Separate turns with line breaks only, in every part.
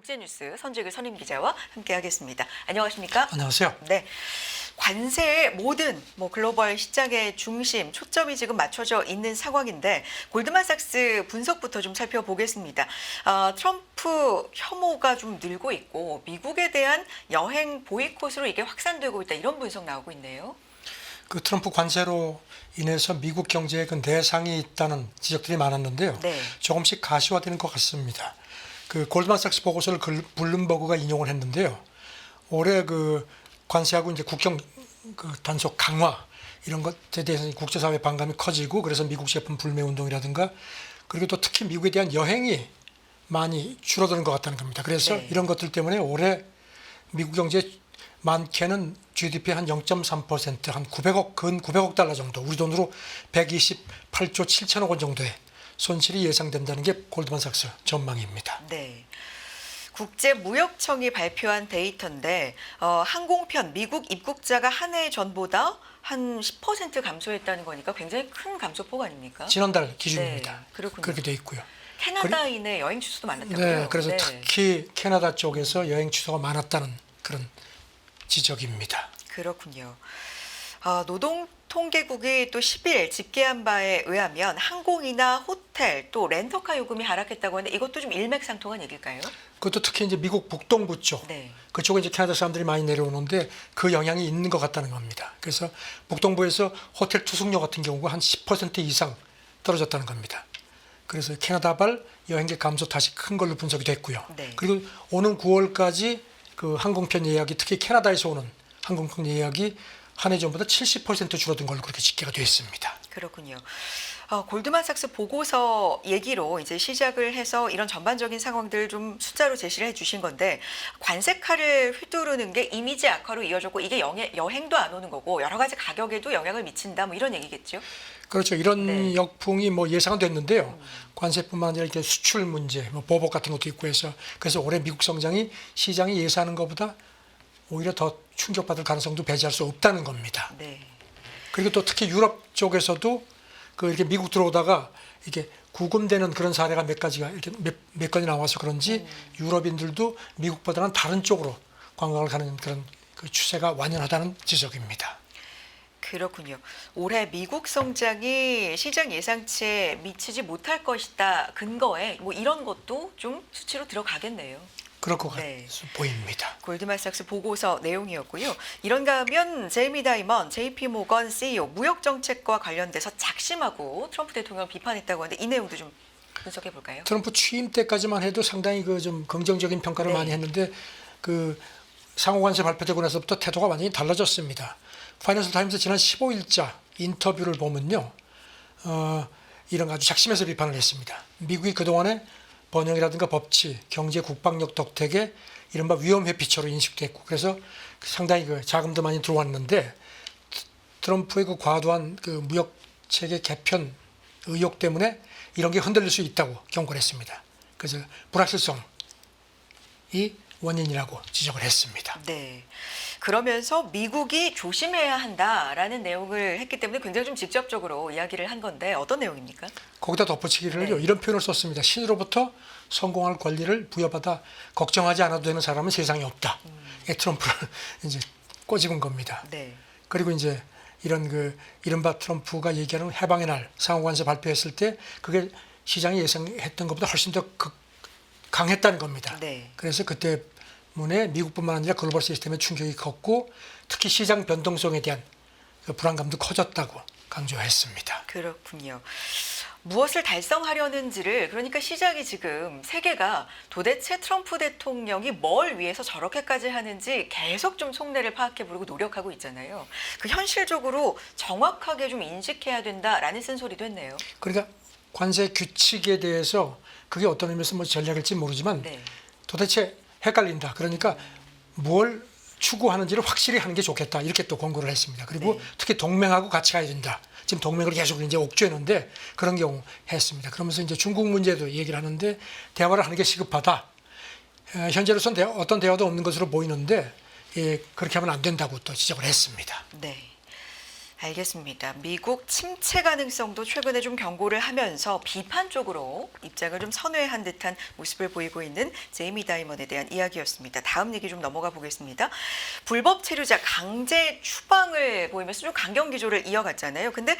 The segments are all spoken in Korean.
국제뉴스 선재규 선임기자와 함께하겠습니다. 안녕하십니까?
안녕하세요.
네. 관세의 모든 글로벌 시장의 중심, 초점이 지금 맞춰져 있는 상황인데 골드만삭스 분석부터 좀 살펴보겠습니다. 트럼프 혐오가 좀 늘고 있고 미국에 대한 여행 보이콧으로 이게 확산되고 있다 이런 분석 나오고 있네요.
그 트럼프 관세로 인해서 미국 경제에 그 내상이 있다는 지적들이 많았는데요.
네.
조금씩 가시화되는 것 같습니다. 그 골드만삭스 보고서를 블룸버그가 인용을 했는데요. 올해 그 관세하고 이제 국경 그 단속 강화 이런 것에 대해서 국제사회 반감이 커지고 그래서 미국 제품 불매 운동이라든가 그리고 또 특히 미국에 대한 여행이 많이 줄어드는 것 같다는 겁니다. 그래서
네.
이런 것들 때문에 올해 미국 경제 많게는 GDP 한 0.3%, 한 900억, 근 900억 달러 정도, 우리 돈으로 128조 7천억 원 정도의 손실이 예상된다는 게 골드만삭스 전망입니다.
네. 국제무역청이 발표한 데이터인데 항공편 미국 입국자가 한 해 전보다 한 10% 감소했다는 거니까 굉장히 큰 감소폭 아닙니까?
지난달 기준입니다.
네, 그렇군요.
그렇게 돼 있고요.
캐나다인의 여행 취소도 많았다고요?
네, 그래서 특히 캐나다 쪽에서 여행 취소가 많았다는 그런 지적입니다.
그렇군요. 노동통계국이 또 10일 집계한 바에 의하면 항공이나 호텔 또 렌터카 요금이 하락했다고 하는데 이것도 좀 일맥상통한 얘기일까요?
그것도 특히 이제 미국 북동부 쪽,
네.
그쪽에 이제 캐나다 사람들이 많이 내려오는데 그 영향이 있는 것 같다는 겁니다. 그래서 북동부에서 호텔 투숙료 같은 경우가 한 10% 이상 떨어졌다는 겁니다. 그래서 캐나다발 여행객 감소 다시 큰 걸로 분석이 됐고요.
네.
그리고 오는 9월까지 그 항공편 예약이 특히 캐나다에서 오는 항공편 예약이 한 해 전보다 70% 줄어든 걸로 그렇게 집계가 되어 있습니다.
그렇군요. 골드만삭스 보고서 얘기로 이제 시작을 해서 이런 전반적인 상황들 좀 숫자로 제시를 해주신 건데 관세 칼을 휘두르는 게 이미지 악화로 이어졌고 이게 여행도 안 오는 거고 여러 가지 가격에도 영향을 미친다 뭐 이런 얘기겠죠?
그렇죠. 이런
네.
역풍이 뭐 예상은 됐는데요. 관세뿐만 아니라 이렇게 수출 문제, 뭐 보복 같은 것도 있고 해서 그래서 올해 미국 성장이 시장이 예상하는 것보다 오히려 더 충격받을 가능성도 배제할 수 없다는 겁니다.
네.
그리고 또 특히 유럽 쪽에서도 그 이렇게 미국 들어오다가 이게 구금되는 그런 사례가 몇 가지가 이렇게 몇 건이 나와서 그런지 유럽인들도 미국보다는 다른 쪽으로 관광을 가는 그런 그 추세가 완연하다는 지적입니다.
그렇군요. 올해 미국 성장이 시장 예상치에 미치지 못할 것이다 근거에 뭐 이런 것도 좀 수치로 들어가겠네요.
그럴 것
네.
같아 보입니다.
골드만삭스 보고서 내용이었고요. 이런가 하면 제이미 다이먼, JP 모건 CEO 무역 정책과 관련돼서 작심하고 트럼프 대통령 비판했다고 하는데 이 내용도 좀 분석해 볼까요?
트럼프 취임 때까지만 해도 상당히 그 좀 긍정적인 평가를
네.
많이 했는데 그 상호관세 발표되고 나서부터 태도가 완전히 달라졌습니다. 파이낸셜 타임스 지난 15일자 인터뷰를 보면요, 이런 아주 작심해서 비판을 했습니다. 미국이 그동안에 번영이라든가 법치, 경제, 국방력 덕택에 이른바 위험 회피처로 인식됐고 그래서 상당히 그 자금도 많이 들어왔는데 트럼프의 그 과도한 그 무역 체계 개편 의혹 때문에 이런 게 흔들릴 수 있다고 경고를 했습니다. 그래서 불확실성이 원인이라고 지적을 했습니다.
네. 그러면서 미국이 조심해야 한다라는 내용을 했기 때문에 굉장히 좀 직접적으로 이야기를 한 건데 어떤 내용입니까?
거기다 덧붙이기를요.
네.
이런 표현을 썼습니다. 신으로부터 성공할 권리를 부여받아 걱정하지 않아도 되는 사람은 세상에 없다. 트럼프를 이제 꼬집은 겁니다.
네.
그리고 이제 이런 그 이른바 트럼프가 얘기하는 해방의 날 상호관세 발표했을 때 그게 시장이 예상했던 것보다 훨씬 더 강했다는 겁니다.
네.
그래서 그때 때문에 미국뿐만 아니라 글로벌 시스템에 충격이 컸고 특히 시장 변동성에 대한 그 불안감도 커졌다고 강조했습니다.
그렇군요. 무엇을 달성하려는지를 그러니까 시장이 지금 세계가 도대체 트럼프 대통령이 뭘 위해서 저렇게까지 하는지 계속 좀 속내를 파악해 보려고 노력하고 있잖아요. 그 현실적으로 정확하게 좀 인식해야 된다라는 쓴소리도 했네요.
그러니까 관세 규칙에 대해서 그게 어떤 의미에서 뭐 전략일지 모르지만
네.
도대체 헷갈린다. 그러니까 뭘 추구하는지를 확실히 하는 게 좋겠다. 이렇게 또 권고를 했습니다. 그리고
네.
특히 동맹하고 같이 가야 된다. 지금 동맹을 계속 이제 옥죄는데 그런 경우 했습니다. 그러면서 이제 중국 문제도 얘기를 하는데 대화를 하는 게 시급하다. 현재로서는 어떤 대화도 없는 것으로 보이는데 그렇게 하면 안 된다고 또 지적을 했습니다.
네. 알겠습니다. 미국 침체 가능성도 최근에 좀 경고를 하면서 비판 쪽으로 입장을 좀 선회한 듯한 모습을 보이고 있는 제이미 다이먼에 대한 이야기였습니다. 다음 얘기 좀 넘어가 보겠습니다. 불법 체류자 강제 추방을 보이면서 좀 강경 기조를 이어갔잖아요. 근데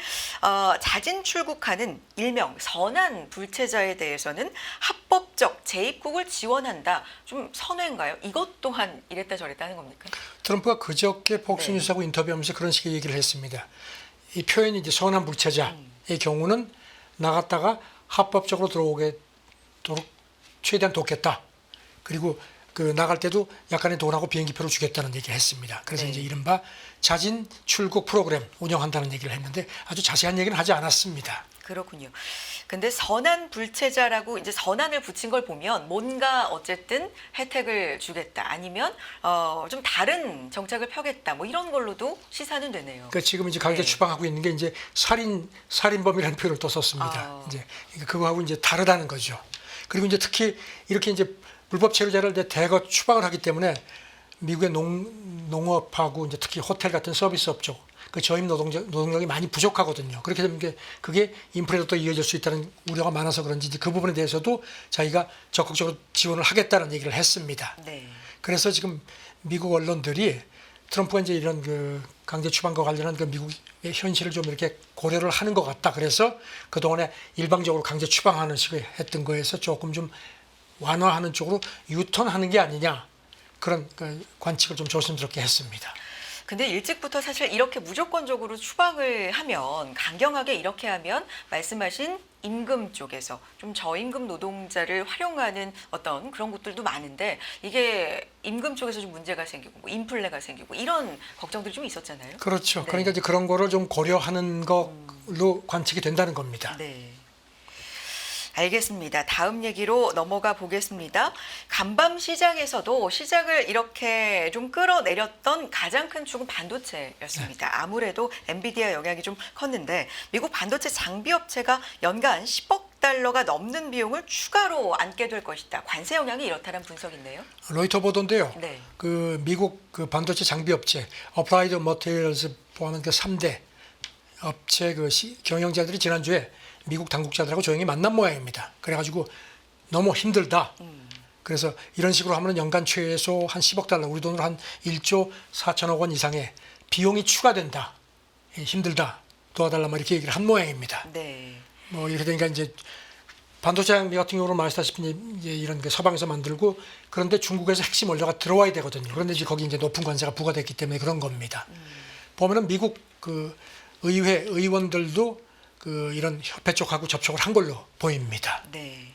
자진 출국하는 일명 선한 불체자에 대해서는 합법적 재입국을 지원한다. 좀 선회인가요? 이것 또한 이랬다 저랬다 하는 겁니까?
트럼프가 그저께 폭스뉴스하고 인터뷰하면서 그런 식의 얘기를 했습니다. 이 표현이 이제 선한 불체자의 경우는 나갔다가 합법적으로 들어오게 도록 최대한 돕겠다. 그리고 그 나갈 때도 약간의 돈하고 비행기표를 주겠다는 얘기를 했습니다. 그래서
네.
이제 이른바 자진 출국 프로그램 운영한다는 얘기를 했는데 아주 자세한 얘기는 하지 않았습니다.
그렇군요. 근데 선한 불체자라고 이제 선한을 붙인 걸 보면 뭔가 어쨌든 혜택을 주겠다 아니면 좀 다른 정책을 펴겠다 뭐 이런 걸로도 시사는 되네요.
그러니까 지금 이제 강제
네.
추방하고 있는 게 이제 살인범이라는 표현을 또 썼습니다.
아.
이제 그거하고 이제 다르다는 거죠. 그리고 이제 특히 이렇게 이제 불법 체류자를 이제 대거 추방을 하기 때문에 미국의 농업하고 이제 특히 호텔 같은 서비스 업종 그 저임 노동력이 많이 부족하거든요. 그렇게 되면 그게 인플레도 또 이어질 수 있다는 우려가 많아서 그런지 이제 그 부분에 대해서도 자기가 적극적으로 지원을 하겠다는 얘기를 했습니다.
네.
그래서 지금 미국 언론들이 트럼프가 이제 이런 그 강제 추방과 관련한 그 미국의 현실을 좀 이렇게 고려를 하는 것 같다. 그래서 그동안에 일방적으로 강제 추방하는 식으로 했던 거에서 조금 좀 완화하는 쪽으로 유턴하는 게 아니냐. 그런 그 관측을 좀 조심스럽게 했습니다.
근데 일찍부터 사실 이렇게 무조건적으로 추방을 하면 강경하게 이렇게 하면 말씀하신 임금 쪽에서 좀 저임금 노동자를 활용하는 어떤 그런 것들도 많은데 이게 임금 쪽에서 좀 문제가 생기고 뭐 인플레가 생기고 이런 걱정들이 좀 있었잖아요.
그렇죠.
네.
그러니까 이제 그런 거를 좀 고려하는 걸로 관측이 된다는 겁니다.
네. 알겠습니다. 다음 얘기로 넘어가 보겠습니다. 간밤 시장에서도 시장을 이렇게 좀 끌어내렸던 가장 큰 축은 반도체였습니다. 아무래도 엔비디아 영향이 좀 컸는데 미국 반도체 장비 업체가 연간 10억 달러가 넘는 비용을 추가로 안게 될 것이다. 관세 영향이 이렇다는 분석인데요.
로이터 보도인데요.
네.
그 미국 그 반도체 장비 업체 어플라이드 머티리얼스 포함한 그 3대 업체 그 경영자들이 지난주에 미국 당국자들하고 조용히 만난 모양입니다. 그래가지고 너무 힘들다. 그래서 이런 식으로 하면 연간 최소 한 10억 달러, 우리 돈으로 한 1조 4천억 원 이상의 비용이 추가된다. 힘들다. 도와달라 뭐 이렇게 얘기를 한 모양입니다.
네.
뭐 이렇게 되니까 이제 반도체 장비 같은 경우는 말씀하시다시피 이제 이런 그 서방에서 만들고 그런데 중국에서 핵심 원료가 들어와야 되거든요. 그런데 이제 거기 이제 높은 관세가 부과됐기 때문에 그런 겁니다. 보면은 미국 그 의회 의원들도 그 이런 협회 쪽하고 접촉을 한 걸로 보입니다.
네.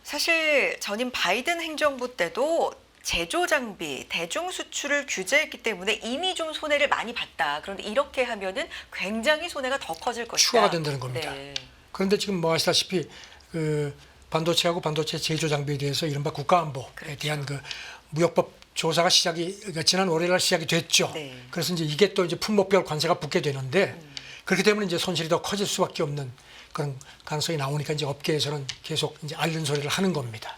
사실 전임 바이든 행정부 때도 제조 장비 대중 수출을 규제했기 때문에 이미 좀 손해를 많이 봤다. 그런데 이렇게 하면은 굉장히 손해가 더 커질 것이다.
추가가 된다는 겁니다.
네.
그런데 지금 뭐 아시다시피 그 반도체하고 반도체 제조 장비에 대해서 이른바 국가안보에
그렇죠.
대한 그 무역법 조사가 그러니까 지난 월요일 날 시작이 됐죠.
네.
그래서 이제 이게 또 이제 품목별 관세가 붙게 되는데 그렇게 되면 이제 손실이 더 커질 수밖에 없는 그런 가능성이 나오니까 이제 업계에서는 계속 이제 앓는 소리를 하는 겁니다.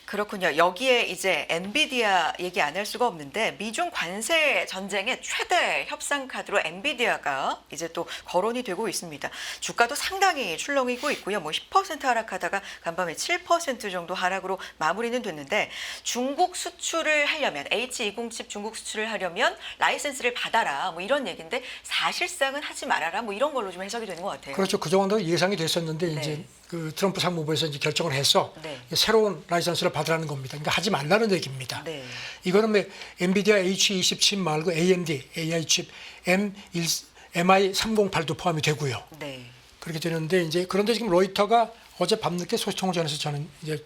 그렇군요. 여기에 이제 엔비디아 얘기 안 할 수가 없는데 미중 관세 전쟁의 최대 협상 카드로 엔비디아가 이제 또 거론이 되고 있습니다. 주가도 상당히 출렁이고 있고요. 뭐 10% 하락하다가 간밤에 7% 정도 하락으로 마무리는 됐는데 중국 수출을 하려면 H20칩 중국 수출을 하려면 라이센스를 받아라 뭐 이런 얘기인데 사실상은 하지 말아라 뭐 이런 걸로 좀 해석이 되는 것 같아요.
그렇죠. 그 정도 예상이 됐었는데
네.
이제 그 트럼프 상무부에서 이제 결정을 해서
네.
새로운 라이선스를 받으라는 겁니다. 그러니까 하지 말라는 얘기입니다.
네.
이거는 뭐 엔비디아 H20 칩 말고 AMD AI 칩 MI308도 포함이 되고요.
네.
그렇게 되는데 이제 그런데 지금 로이터가 어제 밤늦게 소식통신에서 저는 이제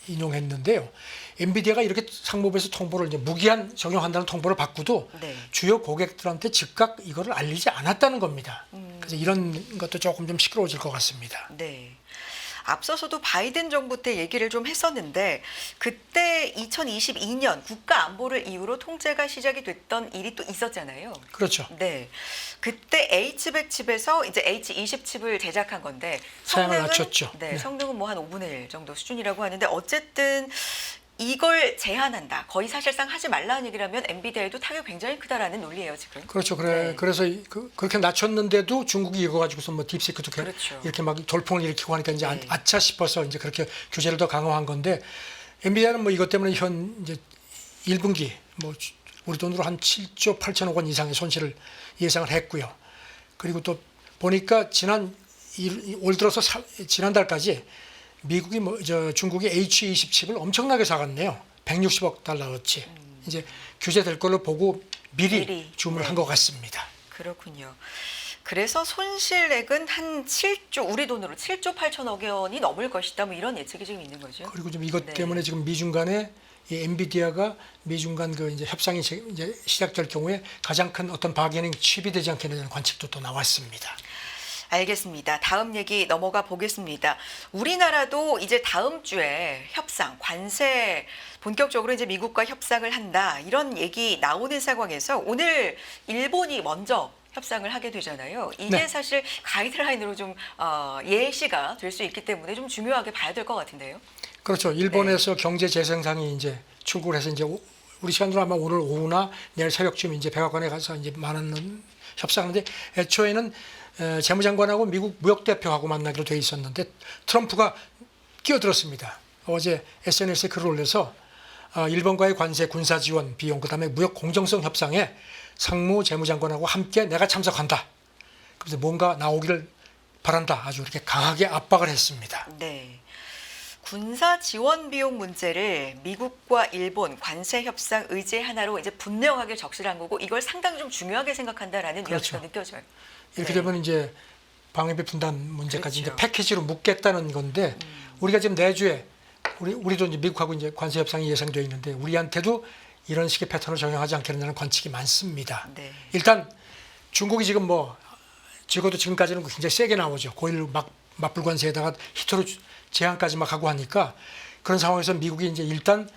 인용했는데요. 엔비디아가 이렇게 상무부에서 통보를 이제 무기한 적용한다는 통보를 받고도
네.
주요 고객들한테 즉각 이거를 알리지 않았다는 겁니다. 그래서 이런 것도 조금 좀 시끄러워질 것 같습니다.
네. 앞서서도 바이든 정부 때 얘기를 좀 했었는데 그때 2022년 국가 안보를 이유로 통제가 시작이 됐던 일이 또 있었잖아요.
그렇죠.
네. 그때 H백 칩에서 이제 H20 칩을 제작한 건데
사양을
성능은
낮췄죠.
네,
네.
성능은 뭐 한 5분의 1 정도 수준이라고 하는데 어쨌든 이걸 제한한다. 거의 사실상 하지 말라는 얘기라면 엔비디아에도 타격이 굉장히 크다라는 논리예요, 지금.
그렇죠.
네.
그래서 그렇게 낮췄는데도 중국이 이거 가지고서 뭐 딥시크도
그렇죠.
이렇게 막 돌풍을 일으키고 하니까 이제
네.
아차 싶어서 이제 그렇게 규제를 더 강화한 건데 엔비디아는 뭐 이것 때문에 현 이제 1분기 뭐 우리 돈으로 한 7조 8천억 원 이상의 손실을 예상을 했고요. 그리고 또 보니까 올 들어서 지난달까지 미국이 중국이 H20 칩을 엄청나게 사갔네요. 160억 달러어치. 이제 규제될 걸로 보고 미리 주문을 한 것 같습니다.
그렇군요. 그래서 손실액은 한 7조, 우리 돈으로 7조 8천억 원이 넘을 것이다. 뭐 이런 예측이 지금 있는 거죠.
그리고 좀 이것
네.
때문에 지금 미중 간에 이 엔비디아가 미중 간 그 이제 협상이 이제 시작될 경우에 가장 큰 어떤 바게닝 칩이 되지 않겠느냐는 관측도 또 나왔습니다.
알겠습니다. 다음 얘기 넘어가 보겠습니다. 우리나라도 이제 다음 주에 협상, 관세 본격적으로 이제 미국과 협상을 한다. 이런 얘기 나오는 상황에서 오늘 일본이 먼저 협상을 하게 되잖아요. 이게
네.
사실 가이드라인으로 좀 예시가 될 수 있기 때문에 좀 중요하게 봐야 될 것 같은데요.
그렇죠. 일본에서 경제 재생상이 이제 출국을 해서 이제 우리 시간으로 아마 오늘 오후나 내일 새벽쯤 이제 백악관에 가서 이제 많은 협상하는데 애초에는 재무장관하고 미국 무역대표하고 만나기로 돼 있었는데 트럼프가 끼어들었습니다. 어제 SNS에 글을 올려서 일본과의 관세 군사 지원 비용 그다음에 무역 공정성 협상에 상무 재무장관하고 함께 내가 참석한다. 그래서 뭔가 나오기를 바란다. 아주 이렇게 강하게 압박을 했습니다.
네. 군사 지원 비용 문제를 미국과 일본 관세 협상 의제 하나로 이제 분명하게 적시한 거고 이걸 상당히 좀 중요하게 생각한다라는
그렇죠.
뉘앙스가 느껴져요.
이렇게
네.
되면 이제 방위비 분담 문제까지
그렇죠.
이제 패키지로 묶겠다는 건데 우리가 지금 내주에 우리도 이제 미국하고 이제 관세 협상이 예상되어 있는데 우리한테도 이런 식의 패턴을 적용하지 않겠느냐는 관측이 많습니다.
네.
일단 중국이 지금 뭐 적어도 지금까지는 굉장히 세게 나오죠. 고일 맞불 관세에다가 히트로 제한까지 막 하고 하니까 그런 상황에서 미국이 이제 일단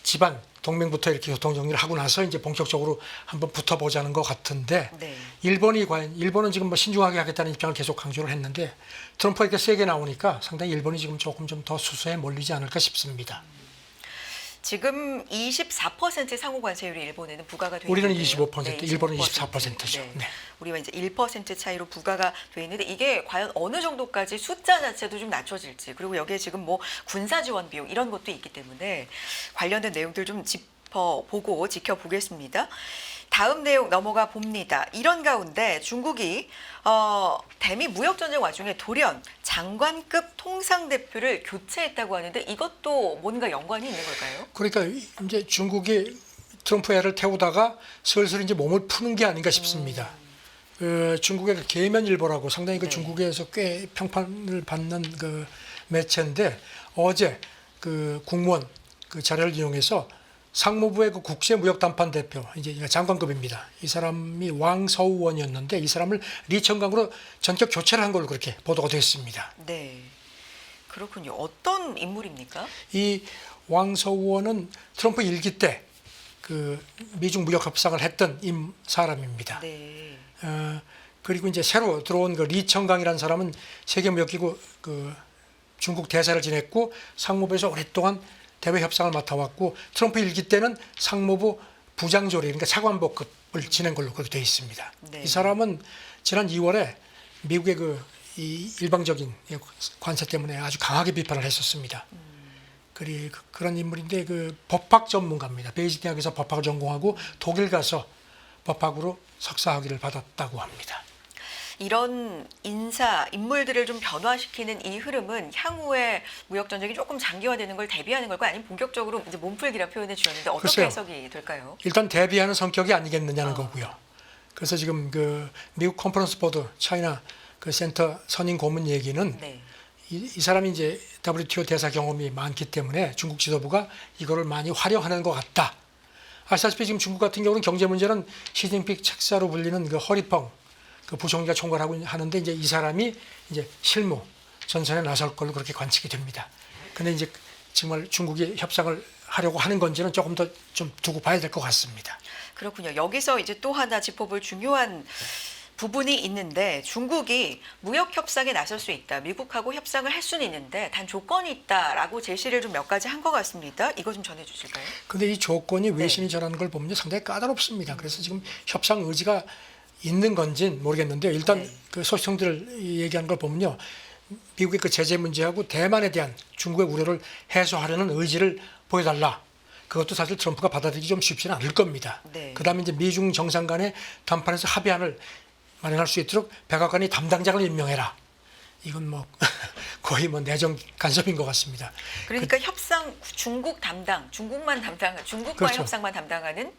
집안 동맹부터 이렇게 교통 정리를 하고 나서 이제 본격적으로 한번 붙어보자는 것 같은데
네.
일본은 지금 뭐 신중하게 하겠다는 입장을 계속 강조를 했는데 트럼프가 이렇게 세게 나오니까 상당히 일본이 지금 조금 좀 더 수소에 몰리지 않을까 싶습니다.
지금 24% 상호 관세율이 일본에는 부과가 돼 있는데
우리는 25%, 일본은 24%죠.
네.
네.
우리와 이제 1% 차이로 부과가 돼 있는데 이게 과연 어느 정도까지 숫자 자체도 좀 낮춰질지 그리고 여기에 지금 뭐 군사 지원 비용 이런 것도 있기 때문에 관련된 내용들 좀 짚어보고 지켜보겠습니다. 다음 내용 넘어가 봅니다. 이런 가운데 중국이 대미 무역 전쟁 와중에 돌연 장관급 통상대표를 교체했다고 하는데 이것도 뭔가 연관이 있는 걸까요?
그러니까 이제 중국이 트럼프 애를 태우다가 슬슬 이제 몸을 푸는 게 아닌가 싶습니다. 중국의 그 계면일보라고 상당히 그
네.
중국에서 꽤 평판을 받는 그 매체인데 어제 그 국무원 그 자료를 이용해서 상무부의 그 국제무역담판 대표 이제 장관급입니다. 이 사람이 왕서우원이었는데 이 사람을 리청강으로 전격 교체를 한 걸로 그렇게 보도가 됐습니다.
네. 그렇군요. 어떤 인물입니까?
이 왕서우원은 트럼프 일기 때 그 미중 무역 협상을 했던 사람입니다.
네.
그리고 이제 새로 들어온 그 리청강이라는 사람은 세계무역기구 그 중국 대사를 지냈고 상무부에서 오랫동안 대외 협상을 맡아왔고 트럼프 일기 때는 상무부 부장조리 그러니까 차관복급을 지낸 걸로 그렇게 되어 있습니다.
네.
이 사람은 지난 2월에 미국의 이 일방적인 관세 때문에 아주 강하게 비판을 했었습니다. 그런 인물인데 그 법학 전문가입니다. 베이징 대학에서 법학을 전공하고 독일 가서 법학으로 석사학위를 받았다고 합니다.
이런 인물들을 좀 변화시키는 이 흐름은 향후에 무역 전쟁이 조금 장기화되는 걸 대비하는 걸까요? 아니면 본격적으로 이제 몸풀기라 표현해 주셨는데 어떻게
글쎄요.
해석이 될까요?
일단 대비하는 성격이 아니겠느냐는 거고요. 그래서 지금 그 미국 컨퍼런스 보드 차이나 그 센터 선임 고문 얘기는
네.
이 사람이 이제 WTO 대사 경험이 많기 때문에 중국 지도부가 이거를 많이 활용하는 것 같다. 아시다시피 지금 중국 같은 경우는 경제 문제는 시진핑 책사로 불리는 그 허리펑 그 부총리가 총괄하고 하는데 이제 이 사람이 이제 실무 전선에 나설 걸로 그렇게 관측이 됩니다. 근데 이제 정말 중국이 협상을 하려고 하는 건지는 조금 더 좀 두고 봐야 될 것 같습니다.
그렇군요. 여기서 이제 또 하나 짚어볼 중요한 부분이 있는데 중국이 무역 협상에 나설 수 있다. 미국하고 협상을 할 수는 있는데 단 조건이 있다라고 제시를 좀 몇 가지 한 것 같습니다. 이거 좀 전해 주실까요?
근데 이 조건이
네.
외신이 전하는 걸 보면 상당히 까다롭습니다. 그래서 지금 협상 의지가 있는 건지는 모르겠는데요. 일단
네.
그 소식통들 얘기하는 걸 보면요. 미국의 그 제재 문제하고 대만에 대한 중국의 우려를 해소하려는 의지를 보여달라. 그것도 사실 트럼프가 받아들이기 좀 쉽지는 않을 겁니다.
네.
그다음에 이제 미중 정상 간의 담판에서 합의안을 마련할 수 있도록 백악관이 담당자를 임명해라. 이건 뭐 거의 뭐 내정 간섭인 것 같습니다.
그러니까 협상 중국 담당, 중국과
그렇죠.
협상만 담당하는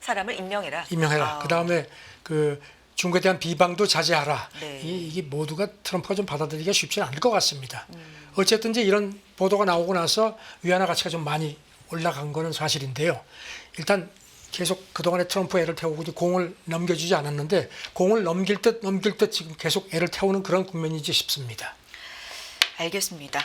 사람을 임명해라.
임명해라. 그다음에 그 중국에 대한 비방도 자제하라.
네.
이게 모두가 트럼프가 좀 받아들이기가 쉽지는 않을 것 같습니다. 어쨌든 이제 이런 보도가 나오고 나서 위안화 가치가 좀 많이 올라간 거는 사실인데요. 일단 계속 그동안에 트럼프 애를 태우고 이제 공을 넘겨주지 않았는데 공을 넘길 듯 지금 계속 애를 태우는 그런 국면이지 싶습니다.
알겠습니다.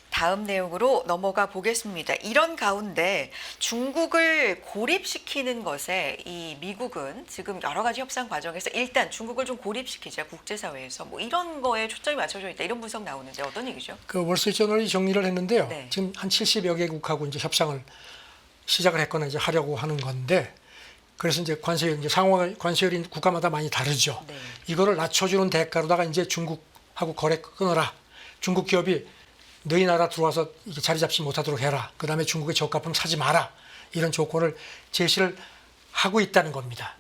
다음 내용으로 넘어가 보겠습니다. 이런 가운데 중국을 고립시키는 것에 이 미국은 지금 여러 가지 협상 과정에서 일단 중국을 좀 고립시키자 국제사회에서 뭐 이런 거에 초점이 맞춰져 있다 이런 분석 나오는데 어떤 얘기죠?
그 월스트리트저널이 정리를 했는데요.
네.
지금 한 70여 개국하고 이제 협상을 시작을 했거나 이제 하려고 하는 건데 그래서 이제 관세율 이제 상호 관세율이 국가마다 많이 다르죠.
네.
이거를 낮춰주는 대가로다가 이제 중국하고 거래 끊어라. 중국 기업이 너희 나라 들어와서 이게 자리 잡지 못하도록 해라. 그다음에 중국의 저가품 사지 마라. 이런 조건을 제시를 하고 있다는 겁니다.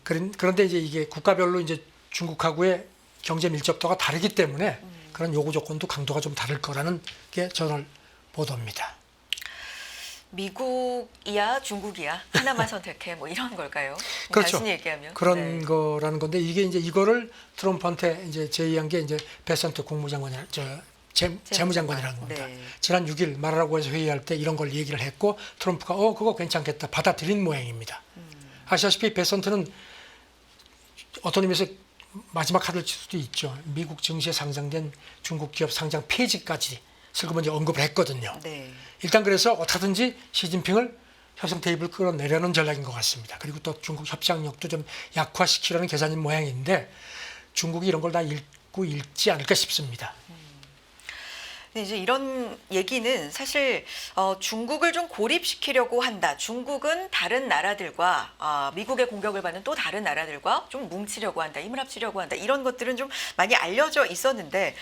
그런데 이제 이게 국가별로 이제 중국하고의 경제 밀접도가 다르기 때문에 그런 요구 조건도 강도가 좀 다를 거라는 게 저널 보도입니다.
미국이야 중국이야 하나만 선택해 뭐 이런 걸까요?
그렇죠.
단순히 얘기하면
그런
네.
거라는 건데 이게 이제 이거를 트럼프한테 이제 제의한 게 이제 베선트 국무장관이라 재무장관이라는 겁니다.
네.
지난 6일 말하라고 해서 회의할 때 이런 걸 얘기를 했고 트럼프가 그거 괜찮겠다 받아들인 모양입니다. 아시다시피 베선트는 어떤 의미에서 마지막 카드를 칠 수도 있죠. 미국 증시에 상장된 중국 기업 상장 폐지까지 슬그머니 언급을 했거든요.
네.
일단 그래서 어떻게든지 시진핑을 협상 테이블 끌어내려는 전략인 것 같습니다. 그리고 또 중국 협상력도 좀 약화시키려는 계산인 모양인데 중국이 이런 걸 다 읽고 읽지 않을까 싶습니다.
근데 이제 이런 얘기는 사실 중국을 좀 고립시키려고 한다. 중국은 다른 나라들과 미국의 공격을 받는 또 다른 나라들과 좀 뭉치려고 한다. 힘을 합치려고 한다. 이런 것들은 좀 많이 알려져 있었는데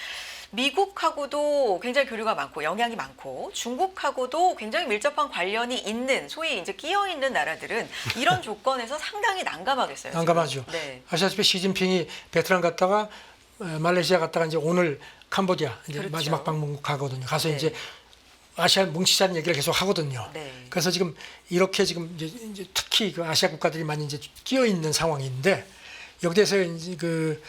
미국하고도 굉장히 교류가 많고 영향이 많고 중국하고도 굉장히 밀접한 관련이 있는 소위 이제 끼어 있는 나라들은 이런 조건에서 상당히 난감하겠어요.
난감하죠.
지금. 네.
아시다시피 시진핑이 베트남 갔다가 말레이시아 갔다가 이제 오늘 캄보디아 이제
그렇죠.
마지막 방문 가거든요. 가서
네.
이제 아시아 뭉치자는 얘기를 계속 하거든요.
네.
그래서 지금 이렇게 지금 이제 특히 그 아시아 국가들이 많이 이제 끼어 있는 상황인데 여기에서 이제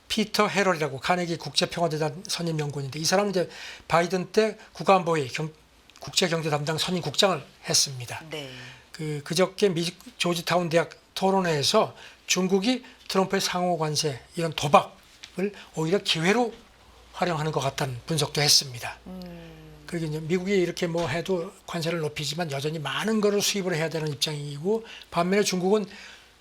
피터 헤럴이라고 카네기 국제평화대단 선임 연구원인데 이 사람은 이제 바이든 때 국가안보회 국제경제 담당 선임 국장을 했습니다.
네.
그저께 미 조지타운 대학 토론회에서 중국이 트럼프의 상호 관세 이런 도박을 오히려 기회로 활용하는 것 같다는 분석도 했습니다. 그리고 이제 미국이 이렇게 뭐 해도 관세를 높이지만 여전히 많은 거를 수입을 해야 되는 입장이고 반면에 중국은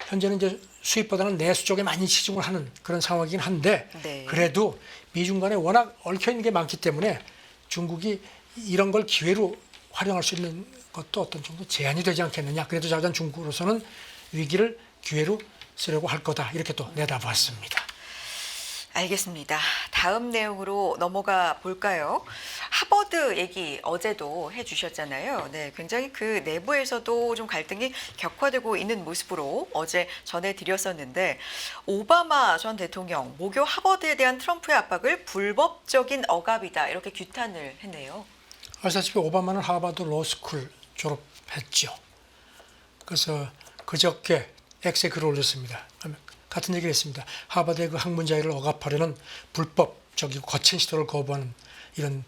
현재는 이제 수입보다는 내수 쪽에 많이 치중을 하는 그런 상황이긴 한데
네.
그래도 미중 간에 워낙 얽혀 있는 게 많기 때문에 중국이 이런 걸 기회로 활용할 수 있는 것도 어떤 정도 제한이 되지 않겠느냐. 그래도 자전 중국으로서는 위기를 기회로 쓰려고 할 거다. 이렇게 또 내다봤습니다.
알겠습니다. 다음 내용으로 넘어가 볼까요? 하버드 얘기 어제도 해주셨잖아요. 네, 굉장히 그 내부에서도 좀 갈등이 격화되고 있는 모습으로 어제 전해드렸었는데 오바마 전 대통령 모교 하버드에 대한 트럼프의 압박을 불법적인 억압이다 이렇게 규탄을 했네요.
아시다시피 오바마는 하버드 로스쿨 졸업했죠. 그래서 그저께 X에 글을 올렸습니다. 같은 얘기를 했습니다. 하버드의 그 학문 자유를 억압하려는 불법적이고 거친 시도를 거부하는 이런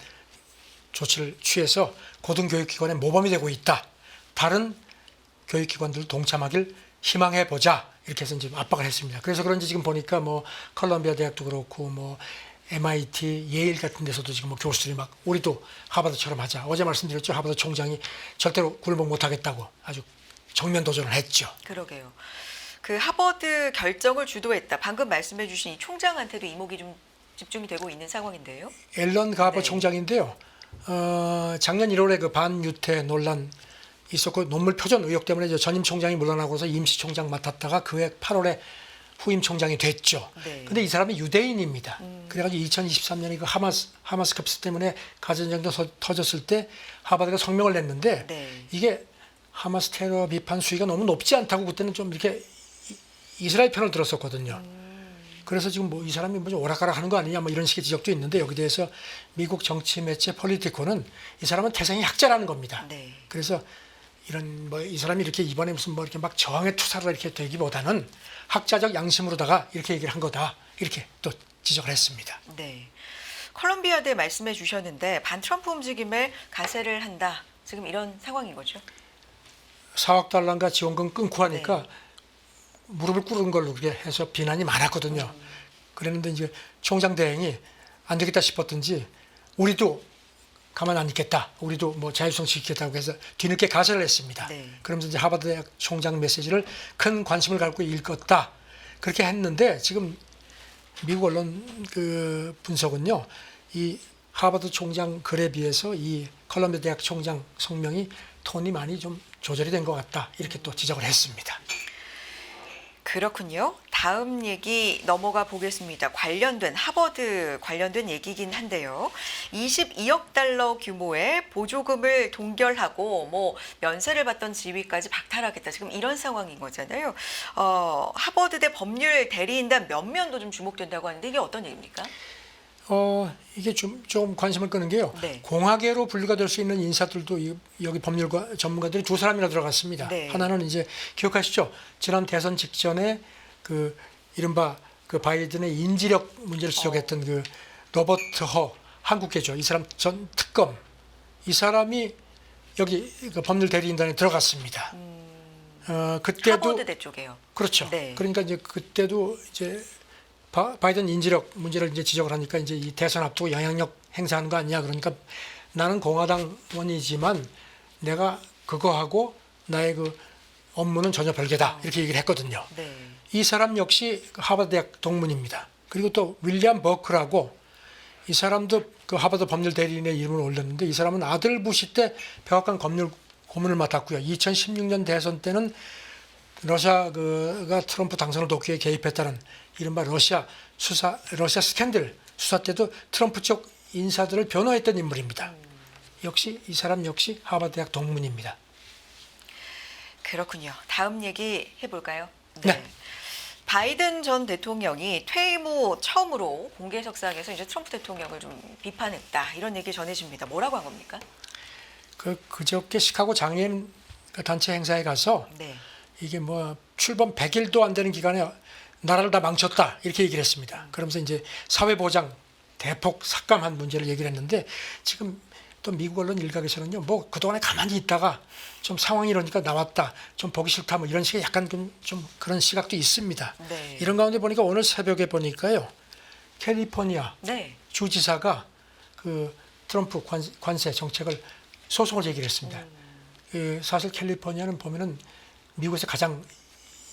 조치를 취해서 고등교육기관에 모범이 되고 있다. 다른 교육기관들 동참하길 희망해 보자. 이렇게 해서 이제 압박을 했습니다. 그래서 그런지 지금 보니까 뭐 컬럼비아 대학도 그렇고 뭐 MIT, 예일 같은 데서도 지금 뭐 교수들이 막 우리도 하버드처럼 하자. 어제 말씀드렸죠. 하버드 총장이 절대로 굴복 못하겠다고 아주 정면 도전을 했죠.
그러게요. 그 하버드 결정을 주도했다. 방금 말씀해주신 이 총장한테도 이목이 좀 집중이 되고 있는 상황인데요.
앨런 가버
네.
총장인데요. 작년 1월에 그 반유태 논란 있었고 논문 표전 의혹 때문에 이제 전임 총장이 물러나고서 임시 총장 맡았다가 그해 8월에 후임 총장이 됐죠.
네.
근데 이 사람이 유대인입니다. 그래가지고 2023년에 그 하마스 급습 때문에 가전쟁도 터졌을 때 하버드가 성명을 냈는데
네.
이게 하마스 테러 비판 수위가 너무 높지 않다고 그때는 좀 이렇게 이스라엘 편을 들었었거든요. 그래서 지금 뭐 이 사람이 뭐 오락가락 하는 거 아니냐 뭐 이런 식의 지적도 있는데 여기 대해서 미국 정치 매체 폴리티코는 이 사람은 태생이 학자라는 겁니다.
네.
그래서 이런 뭐 이 사람이 이렇게 이번에 무슨 뭐 이렇게 막 저항의 투사로 이렇게 되기보다는 학자적 양심으로다가 이렇게 얘기를 한 거다 이렇게 또 지적을 했습니다.
네. 컬럼비아대 말씀해 주셨는데 반 트럼프 움직임에 가세를 한다. 지금 이런 상황인 거죠.
4억 달러인가 지원금 끊고 하니까
네.
무릎을 꿇은 걸로 그렇게 해서 비난이 많았거든요. 그랬는데 이제 총장 대행이 안 되겠다 싶었든지 우리도 가만 안 있겠다. 우리도 뭐 자율성 지키겠다고 해서 뒤늦게 가세를 했습니다.
네.
그러면서 이제 하버드 대학 총장 메시지를 큰 관심을 갖고 읽었다. 그렇게 했는데 지금 미국 언론 그 분석은요. 이 하버드 총장 글에 비해서 이 컬럼비아 대학 총장 성명이 톤이 많이 좀 조절이 된 것 같다. 이렇게 또 지적을 했습니다.
그렇군요. 다음 얘기 넘어가 보겠습니다. 하버드 관련된 얘기긴 한데요. 22억 달러 규모의 보조금을 동결하고 뭐 면세를 받던 지위까지 박탈하겠다. 지금 이런 상황인 거잖아요. 하버드대 법률 대리인단 면면도 좀 주목된다고 하는데 이게 어떤 얘기입니까?
이게 좀 관심을 끄는 게요.
네.
공학계로 분류가 될 수 있는 인사들도 여기 법률가 전문가들이 두 사람이나 들어갔습니다.
네.
하나는 이제 기억하시죠? 지난 대선 직전에 그 이른바 그 바이든의 인지력 문제를 지적했던 그 로버트 허 한국계죠. 이 사람 전 특검 이 사람이 여기 그 법률 대리인단에 들어갔습니다. 그때도
하버드대 쪽에요.
그렇죠.
네.
그러니까 이제 그때도 이제 바이든 인지력 문제를 이제 지적을 하니까 이제 이 대선 앞두고 영향력 행사하는 거 아니냐 그러니까 나는 공화당원이지만 내가 그거하고 나의 그 업무는 전혀 별개다 이렇게 얘기를 했거든요.
네.
이 사람 역시 하버드 대학 동문입니다. 그리고 또 윌리엄 버크라고 이 사람도 그 하버드 법률 대리인의 이름을 올렸는데 이 사람은 아들 부시 때 백악관 법률 고문을 맡았고요. 2016년 대선 때는 러시아가 트럼프 당선을 돕기에 개입했다는 이른바 러시아 스캔들 수사 때도 트럼프 쪽 인사들을 변호했던 인물입니다. 역시 이 사람 역시 하버드 대학 동문입니다.
그렇군요. 다음 얘기 해볼까요?
네.
바이든 전 대통령이 퇴임 후 처음으로 공개석상에서 이제 트럼프 대통령을 좀 비판했다. 이런 얘기 전해집니다. 뭐라고 한 겁니까?
그저께 시카고 장애인 단체 행사에 가서
네.
이게 뭐 출범 100일도 안 되는 기간에 나라를 다 망쳤다 이렇게 얘기를 했습니다. 그러면서 이제 사회보장 대폭 삭감한 문제를 얘기를 했는데 지금 또 미국 언론 일각에서는요 뭐 그동안에 가만히 있다가 좀 상황이 이러니까 나왔다 좀 보기 싫다 뭐 이런 식의 약간 좀 그런 시각도 있습니다.
네.
이런 가운데 보니까 오늘 새벽에 보니까요 캘리포니아
네.
주지사가 그 트럼프 관세 정책을 소송을 제기했습니다. 사실 캘리포니아는 보면은 미국에서 가장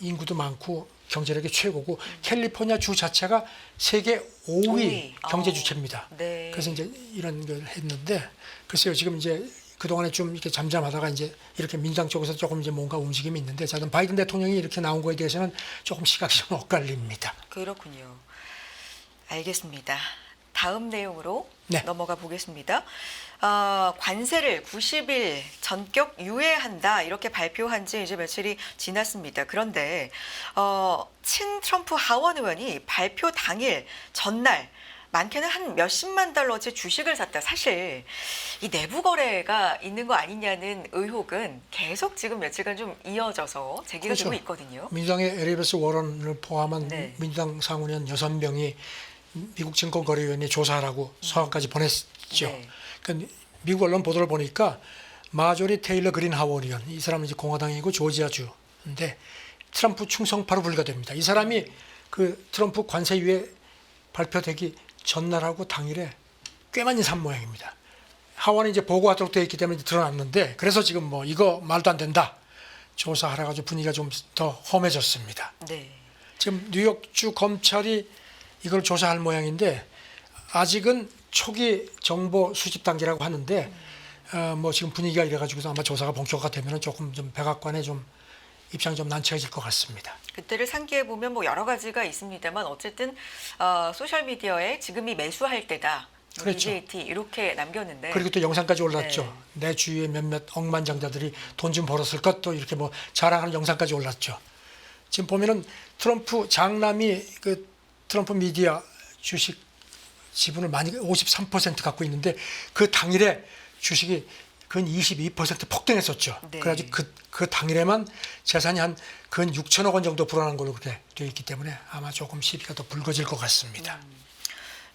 인구도 많고 경제력이 최고고 캘리포니아 주 자체가 세계 5위 경제 주체입니다.
네.
그래서 이제 이런 걸 했는데 글쎄요 지금 이제 그동안에 좀 이렇게 잠잠하다가 이제 이렇게 민주당 쪽에서 조금 이제 뭔가 움직임이 있는데 저는 바이든 대통령이 이렇게 나온 거에 대해서는 조금 시각이 좀 엇갈립니다.
그렇군요. 알겠습니다. 다음 내용으로
네.
넘어가 보겠습니다. 관세를 90일 전격 유예한다 이렇게 발표한 지 이제 며칠이 지났습니다. 그런데 친 트럼프 하원 의원이 발표 당일 전날 많게는 한 몇십만 달러치 주식을 샀다. 사실 이 내부 거래가 있는 거 아니냐는 의혹은 계속 지금 며칠간 좀 이어져서 제기가
그렇죠.
되고 있거든요.
민주당의 엘리베스 워런을 포함한
네.
민주당 상원의원 6명이 미국 증권거래위원회에 조사하라고 서한까지 보냈죠.
네.
그러니까 미국 언론 보도를 보니까 마조리 테일러 그린 하원 의원 이 사람은 이제 공화당이고 조지아주인데 트럼프 충성파로 분류가 됩니다. 이 사람이 그 트럼프 관세 유예 발표되기 전날하고 당일에 꽤 많이 산 모양입니다. 하원이 이제 보고하도록 되어 있기 때문에 드러났는데 그래서 지금 뭐 이거 말도 안 된다. 조사하라 가지고 분위기가 좀 더 험해졌습니다.
네.
지금 뉴욕주 검찰이 이걸 조사할 모양인데 아직은 초기 정보 수집 단계라고 하는데 뭐 지금 분위기가 이래가지고서 아마 조사가 본격화되면 조금 좀 백악관에 좀 입장이 좀 난처해질 것 같습니다.
그때를 상기해 보면 뭐 여러 가지가 있습니다만 어쨌든 소셜 미디어에 지금이 매수할 때다.
그렇죠.
BJT 이렇게 남겼는데
그리고 또 영상까지 올랐죠.
네.
내 주위에 몇몇 억만장자들이 돈 좀 벌었을 것도 이렇게 뭐 자랑하는 영상까지 올랐죠. 지금 보면은 트럼프 장남이 그 트럼프 미디어 주식 지분을 많이 53% 갖고 있는데 그 당일에 주식이 근 22% 폭등했었죠.
네.
그래가지고 그 당일에만 재산이 한 근 6천억 원 정도 불어난 걸로 그렇게 되어 있기 때문에 아마 조금 시비가 더 불거질 것 같습니다.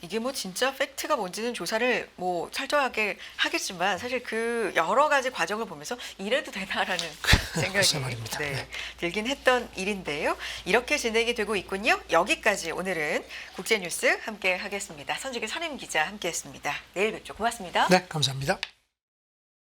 이게 뭐 진짜 팩트가 뭔지는 조사를 뭐 철저하게 하겠지만 사실 그 여러 가지 과정을 보면서 이래도 되나라는 생각이
글쎄 말입니다.
네,
네.
들긴 했던 일인데요. 이렇게 진행이 되고 있군요. 여기까지 오늘은 국제뉴스 함께 하겠습니다. 선직의 선임 기자 함께했습니다. 내일 뵙죠. 고맙습니다.
네, 감사합니다.